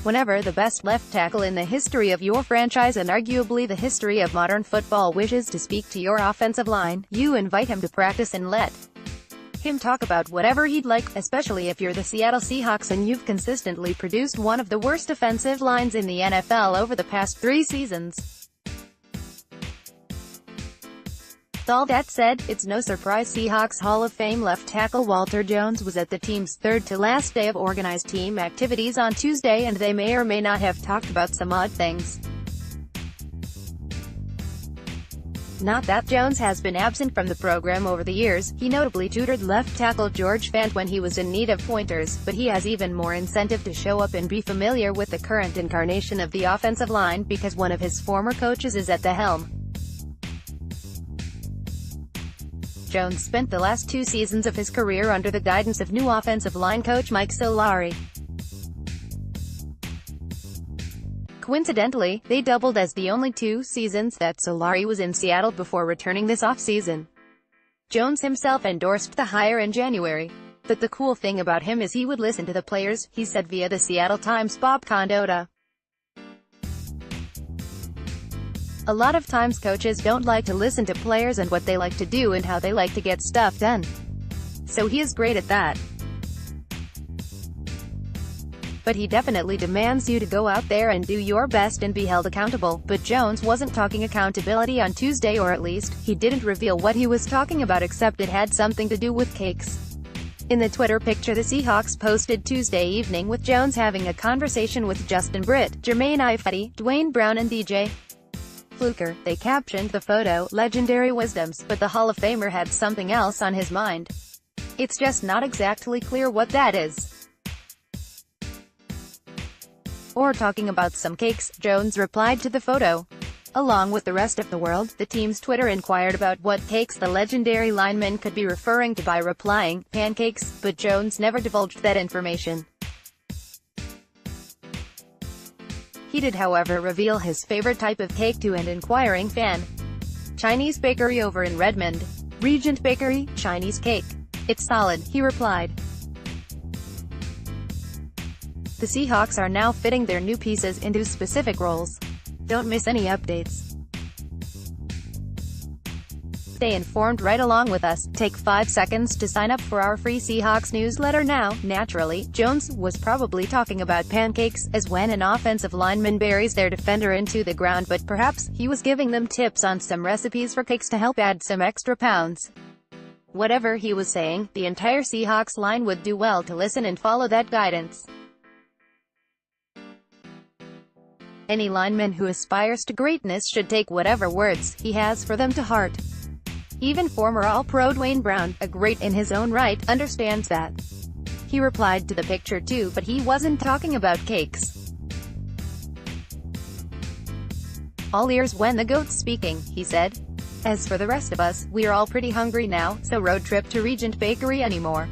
Whenever the best left tackle in the history of your franchise and arguably the history of modern football wishes to speak to your offensive line, you invite him to practice and let him talk about whatever he'd like, especially if you're the Seattle Seahawks and you've consistently produced one of the worst offensive lines in the NFL over the past 3 seasons. With all that said, it's no surprise Seahawks Hall of Fame left tackle Walter Jones was at the team's third-to-last day of organized team activities on Tuesday, and they may or may not have talked about some odd things. Not that Jones has been absent from the program over the years. He notably tutored left tackle George Fant when he was in need of pointers, but he has even more incentive to show up and be familiar with the current incarnation of the offensive line, because one of his former coaches is at the helm. Jones spent the last 2 seasons of his career under the guidance of new offensive line coach Mike Solari. Coincidentally, they doubled as the only 2 seasons that Solari was in Seattle before returning this offseason. Jones himself endorsed the hire in January. But the cool thing about him is he would listen to the players, he said via the Seattle Times' Bob Condotta. A lot of times coaches don't like to listen to players and what they like to do and how they like to get stuff done. So he is great at that. But he definitely demands you to go out there and do your best and be held accountable. But Jones wasn't talking accountability on Tuesday, or at least, he didn't reveal what he was talking about, except it had something to do with cakes. In the Twitter picture the Seahawks posted Tuesday evening with Jones having a conversation with Justin Britt, Jermaine Ifedi, Dwayne Brown and DJ Fluker, they captioned the photo, "Legendary Wisdoms," but the Hall of Famer had something else on his mind. It's just not exactly clear what that is. Or talking about some cakes, Jones replied to the photo. Along with the rest of the world, the team's Twitter inquired about what cakes the legendary lineman could be referring to by replying, "pancakes," but Jones never divulged that information. He did, however, reveal his favorite type of cake to an inquiring fan. "Chinese bakery over in Redmond. Regent Bakery, Chinese cake. It's solid," he replied. The Seahawks are now fitting their new pieces into specific roles. Don't miss any updates. Stay informed right along with us. Take 5 seconds to sign up for our free Seahawks newsletter now. Naturally, Jones was probably talking about pancakes, as when an offensive lineman buries their defender into the ground, but perhaps he was giving them tips on some recipes for cakes to help add some extra pounds. Whatever he was saying, the entire Seahawks line would do well to listen and follow that guidance. Any lineman who aspires to greatness should take whatever words he has for them to heart. Even former All-Pro Dwayne Brown, a great in his own right, understands that. He replied to the picture too, but he wasn't talking about cakes. "All ears when the GOAT's speaking," he said. "As for the rest of us, we're all pretty hungry now, so road trip to Regent Bakery anymore."